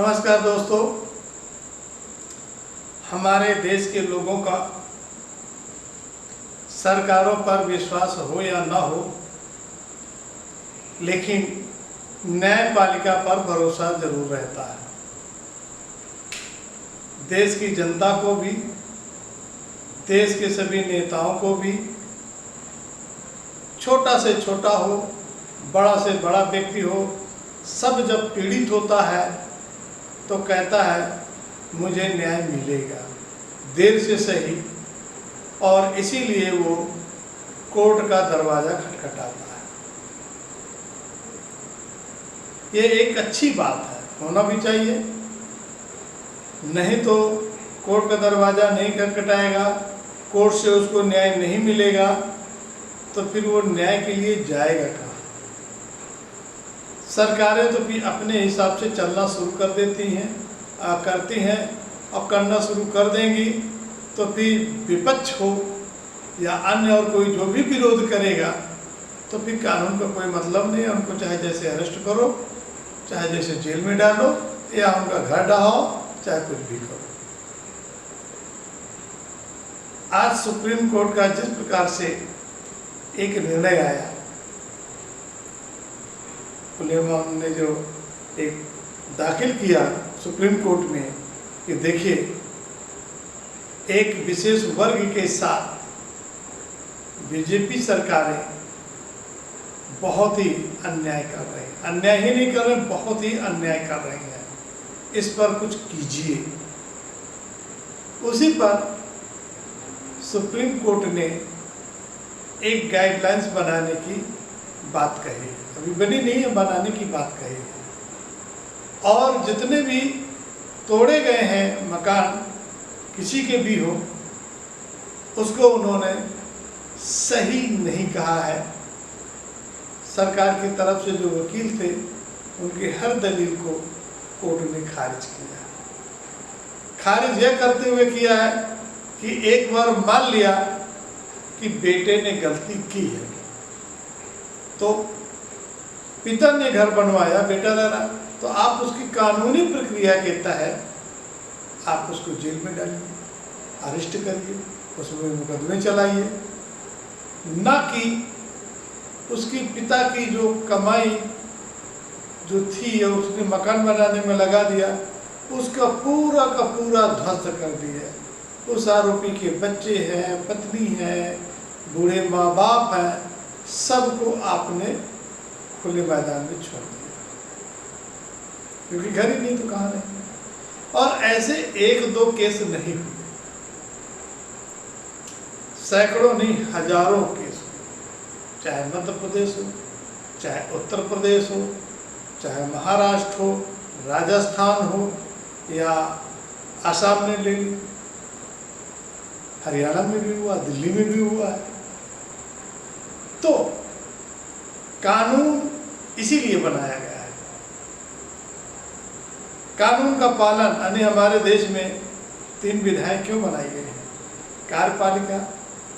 नमस्कार दोस्तों, हमारे देश के लोगों का सरकारों पर विश्वास हो या ना हो, लेकिन न्यायपालिका पर भरोसा जरूर रहता है। देश की जनता को भी, देश के सभी नेताओं को भी, छोटा से छोटा हो, बड़ा से बड़ा व्यक्ति हो, सब जब पीड़ित होता है तो कहता है मुझे न्याय मिलेगा, देर से सही, और इसीलिए वो कोर्ट का दरवाज़ा खटखटाता है। ये एक अच्छी बात है, होना भी चाहिए। नहीं तो कोर्ट का दरवाज़ा नहीं खटखटाएगा, कोर्ट से उसको न्याय नहीं मिलेगा, तो फिर वो न्याय के लिए जाएगा कहाँ? सरकारें तो भी अपने हिसाब से चलना शुरू कर देती हैं, करती हैं और करना शुरू कर देंगी, तो फिर विपक्ष हो या अन्य और कोई जो भी विरोध करेगा तो फिर कानून का कोई मतलब नहीं है। उनको चाहे जैसे अरेस्ट करो, चाहे जैसे जेल में डालो, या उनका घर ढहाओ, चाहे कुछ भी करो। आज सुप्रीम कोर्ट का जिस प्रकार से एक निर्णय आया, उलेमा ने जो एक दाखिल किया सुप्रीम कोर्ट में कि देखिए, एक विशेष वर्ग के साथ बीजेपी सरकारें बहुत ही अन्याय कर रही हैं। अन्याय ही नहीं कर रहे, बहुत ही अन्याय कर रही हैं। इस पर कुछ कीजिए। उसी पर सुप्रीम कोर्ट ने एक गाइडलाइंस बनाने की बात कही, अभी बनी नहीं है, बनाने की बात कही है। और जितने भी तोड़े गए हैं मकान, किसी के भी हो, उसको उन्होंने सही नहीं कहा है। सरकार की तरफ से जो वकील थे, उनकी हर दलील को कोर्ट ने खारिज किया। खारिज यह करते हुए किया है कि एक बार मान लिया कि बेटे ने गलती की है, तो पिता ने घर बनवाया, बेटा रह रहा, तो आप उसकी कानूनी प्रक्रिया के तहत आप उसको जेल में डालिए, अरेस्ट करिए, उसमें मुकदमे चलाइए, ना कि उसकी पिता की जो कमाई जो थी या उसने मकान बनाने में लगा दिया, उसका पूरा का पूरा ध्वस्त कर दिया। उस आरोपी के बच्चे हैं, पत्नी है, बूढ़े माँ बाप हैं, सबको आपने खुले मैदान में छोड़ दिया, क्योंकि घर ही नहीं तो कहाँ रहेंगे। और ऐसे एक दो केस नहीं हुए, सैकड़ों नहीं, हजारों केस हुए। चाहे मध्य प्रदेश हो, चाहे उत्तर प्रदेश हो, चाहे महाराष्ट्र हो, राजस्थान हो, या असम में ले ली, हरियाणा में भी हुआ, दिल्ली में भी हुआ है। तो कानून इसीलिए बनाया गया है। कानून का पालन, यानी हमारे देश में 3 विधाएं क्यों बनाई गई हैं? कार्यपालिका,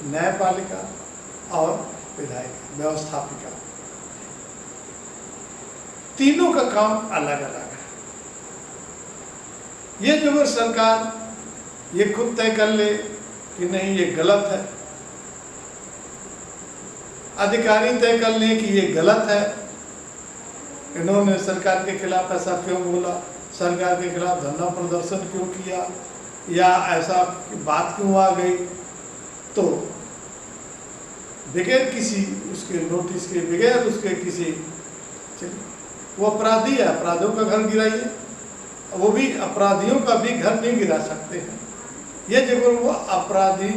न्यायपालिका और विधायिका, व्यवस्थापिका। तीनों का काम अलग अलग है। ये जो अगर सरकार ये खुद तय कर ले कि नहीं ये गलत है, अधिकारी तय कर लें कि ये गलत है, इन्होंने सरकार के खिलाफ ऐसा क्यों बोला, सरकार के खिलाफ धरना प्रदर्शन क्यों किया, या ऐसा बात क्यों आ गई, तो बगैर किसी उसके नोटिस के, बगैर उसके किसी, वो अपराधी है, अपराधियों का घर गिराइए, वो भी अपराधियों का भी घर नहीं गिरा सकते हैं। ये जब वो अपराधी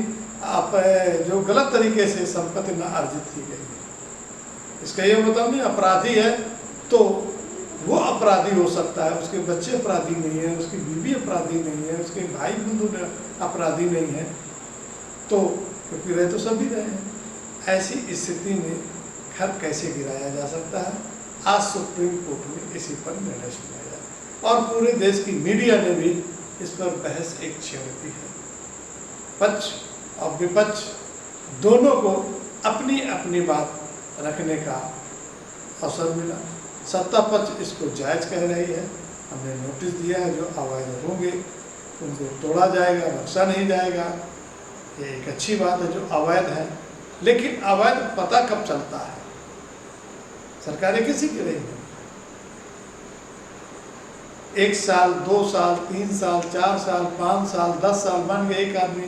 जो गलत तरीके से संपत्ति न अर्जित की गई, इसका ये मतलब नहीं अपराधी है तो वो अपराधी हो सकता है, उसके बच्चे अपराधी नहीं है, उसकी बीवी अपराधी नहीं है, उसके भाई बंधु अपराधी नहीं है, तो क्योंकि रहे तो सभी रहे हैं। ऐसी स्थिति में घर कैसे गिराया जा सकता है? आज सुप्रीम कोर्ट में इसी पर निर्णय सुनाया जाए, और पूरे देश की मीडिया ने भी इस पर बहस एक छेड़ती है। पक्ष और विपक्ष दोनों को अपनी अपनी बात रखने का अवसर मिला। सत्ता पक्ष इसको जायज़ कह रही है, हमने नोटिस दिया है, जो अवैध होंगे उनको तोड़ा जाएगा, बख्शा नहीं जाएगा। ये एक अच्छी बात है जो अवैध है। लेकिन अवैध पता कब चलता है? सरकारें किसी की नहीं है। 1 साल, 2 साल, 3 साल, 4 साल, 5 साल, 10 साल, मान गए एक आदमी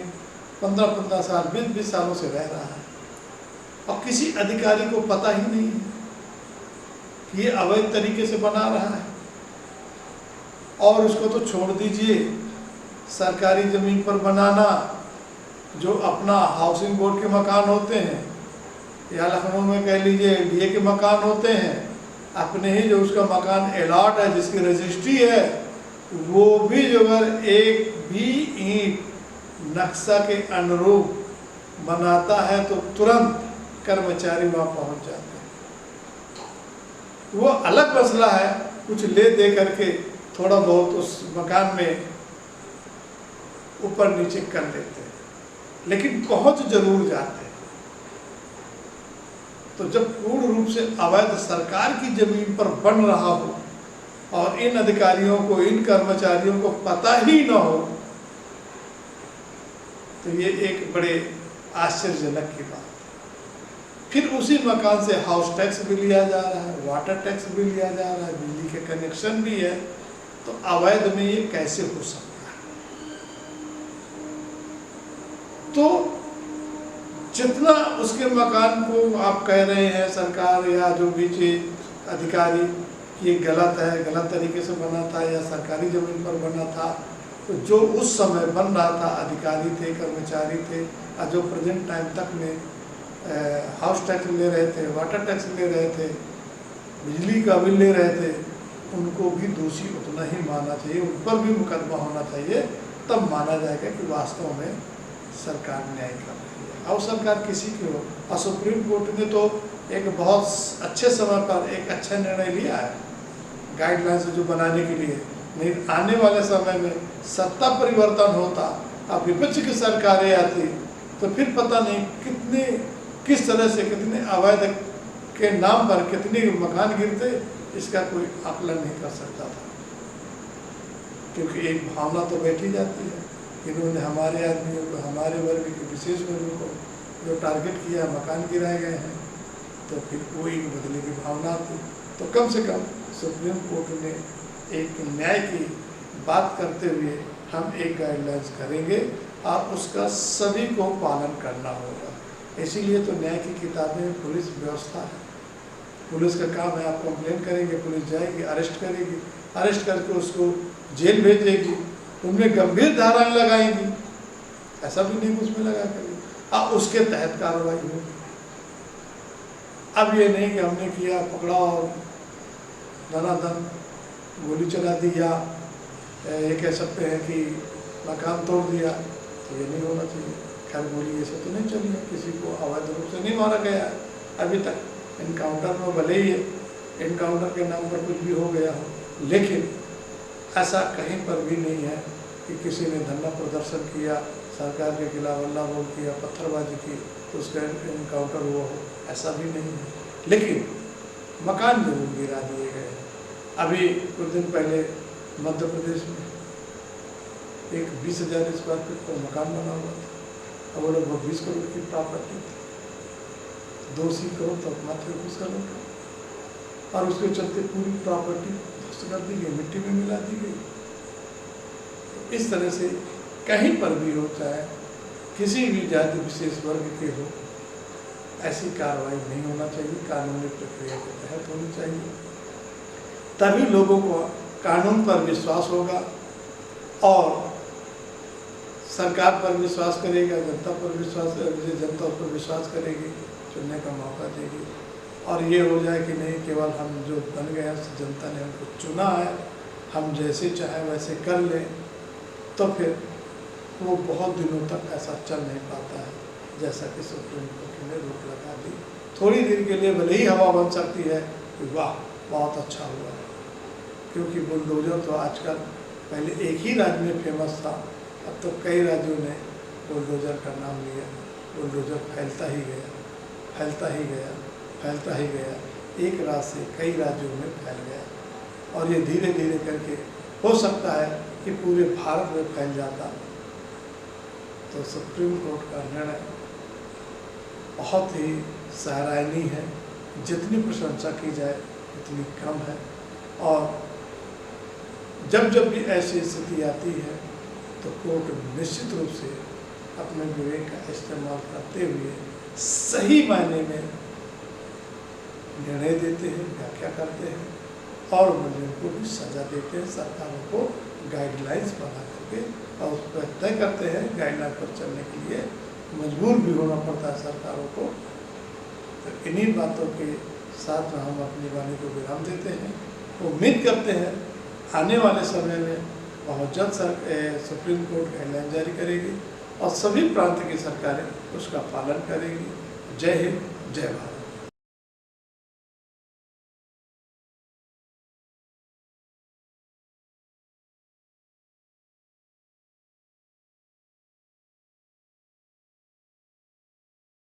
15-15 साल, 20-20 सालों से रह रहा है और किसी अधिकारी को पता ही नहीं है कि ये अवैध तरीके से बना रहा है। और उसको तो छोड़ दीजिए, सरकारी ज़मीन पर बनाना, जो अपना हाउसिंग बोर्ड के मकान होते हैं या लखनऊ में कह लीजिए डीए के मकान होते हैं, अपने ही जो उसका मकान अलॉट है, जिसकी रजिस्ट्री है, वो भी जो अगर एक भी ईंट नक्शा के अनुरूप बनाता है तो तुरंत कर्मचारी वहाँ पहुँच जाते हैं। वो अलग मसला है, कुछ ले दे करके थोड़ा बहुत उस मकान में ऊपर नीचे कर लेते हैं, लेकिन पहुँच जरूर जाते हैं। तो जब पूर्ण रूप से अवैध सरकार की जमीन पर बन रहा हो और इन अधिकारियों को, इन कर्मचारियों को पता ही ना हो, तो ये एक बड़े आश्चर्यजनक की बात है। फिर उसी मकान से हाउस टैक्स भी लिया जा रहा है, वाटर टैक्स भी लिया जा रहा है, बिजली के कनेक्शन भी है। तो अवैध में ये कैसे हो सकता है? तो जितना उसके मकान को आप कह रहे हैं सरकार या जो भी चीज अधिकारी कि ये गलत है, गलत तरीके से बना था या सरकारी ज़मीन पर बना था, तो जो उस समय बन रहा था अधिकारी थे, कर्मचारी थे, और जो प्रेजेंट टाइम तक में हाउस टैक्स ले रहे थे, वाटर टैक्स ले रहे थे, बिजली का बिल ले रहे थे, उनको भी दोषी उतना ही मानना चाहिए, उन पर भी मुकदमा होना चाहिए। तब माना जाएगा कि वास्तव में सरकार न्याय कर रही है। और सरकार किसी की हो, और सुप्रीम कोर्ट ने तो एक बहुत अच्छे समय पर एक अच्छा निर्णय लिया है गाइडलाइंस जो बनाने के लिए। नहीं आने वाले समय में सत्ता परिवर्तन होता, अब विपक्ष की सरकारें आती, तो फिर पता नहीं कितने किस तरह से कितने अवैध के नाम पर कितने मकान गिरते, इसका कोई आकलन नहीं कर सकता था। क्योंकि एक भावना तो बैठी जाती है, इन्होंने हमारे आदमियों को, हमारे वर्ग के विशेष वर्गों को जो टारगेट किया, मकान गिराए गए हैं, तो फिर कोई बदले की भावना आती। तो कम से कम सुप्रीम कोर्ट ने एक न्याय की बात करते हुए हम एक गाइडलाइंस करेंगे और उसका सभी को पालन करना होगा। इसीलिए तो न्याय की किताबें पुलिस व्यवस्था है। पुलिस का काम है, आप कंप्लेन करेंगे, पुलिस जाएगी, अरेस्ट करेगी, अरेस्ट करके उसको जेल भेजेगी, उनमें गंभीर धाराएं लगाएंगी, ऐसा भी नहीं उसमें लगा करेगी, और उसके तहत कार्रवाई होगी। अब ये नहीं कि हमने किया, पकड़ा और धनाधन गोली चला दी, या ये कह सकते हैं कि मकान तोड़ दिया, तो ये नहीं होना चाहिए। खैर गोली ऐसे तो नहीं चली है, किसी को अवैध रूप से नहीं मारा गया है अभी तक। इनकाउंटर में भले ही इनकाउंटर के नाम पर कुछ भी हो गया हो, लेकिन ऐसा कहीं पर भी नहीं है कि किसी ने धरना प्रदर्शन किया, सरकार के खिलाफ हल्ला बोल किया, पत्थरबाजी की, तो उसका इनकाउंटर हुआ हो, ऐसा भी नहीं है। लेकिन मकान जरूर गिरा दिए गए। अभी कुछ दिन पहले मध्य प्रदेश में एक 20,000 स्क्वायर फीट पर मकान बना हुआ था, और वो लोग 20 करोड़ की प्रॉपर्टी थी, 2 करोड़ तक मात्र 20 करोड़ का, और उसके चलते पूरी प्रॉपर्टी ध्वस्त कर दी गई, मिट्टी में मिला दी गई। इस तरह से कहीं पर भी हो, चाहे किसी भी जाति विशेष वर्ग के हो, ऐसी कार्रवाई नहीं होना चाहिए, कानूनी प्रक्रिया के तहत होनी चाहिए। तभी लोगों को कानून पर विश्वास होगा और सरकार पर विश्वास करेगा, जनता पर विश्वास, जनता उस पर विश्वास करेगी, चुनने का मौका देगी। और ये हो जाए कि नहीं, केवल हम जो बन गए हैं जनता ने हमको चुना है, हम जैसे चाहें वैसे कर लें, तो फिर वो बहुत दिनों तक ऐसा चल नहीं पाता है, जैसा कि सुप्रीम कोर्ट ने रोक लगा दी। थोड़ी देर के लिए भले ही हवा बन सकती है कि वाह बहुत अच्छा हुआ है, क्योंकि बुलडोजर तो आजकल, पहले एक ही राज्य में फेमस था, अब तो कई राज्यों ने बुलडोजर का नाम लिया। बुलडोजर फैलता ही गया, फैलता ही गया, फैलता ही गया, एक राज्य से कई राज्यों में फैल गया, और ये धीरे धीरे करके हो सकता है कि पूरे भारत में फैल जाता। तो सुप्रीम कोर्ट का निर्णय बहुत ही सराहनीय है, जितनी प्रशंसा की जाए उतनी कम है। और जब जब भी ऐसी स्थिति आती है तो कोर्ट निश्चित रूप से अपने विवेक का इस्तेमाल करते हुए सही मायने में निर्णय देते हैं, व्याख्या करते हैं और मुझे को भी सजा देते हैं। सरकारों को गाइडलाइंस बना करके और उस पर तय करते हैं। गाइडलाइन पर चलने के लिए मजबूर भी होना पड़ता है सरकारों को। तो इन्हीं बातों के साथ में हम अपनी वाणी को विराम देते हैं। उम्मीद करते हैं आने वाले समय में बहुत जल्द सुप्रीम कोर्ट गाइडलाइन जारी करेगी और सभी प्रांत की सरकारें उसका पालन करेगी। जय हिंद, जय भारत।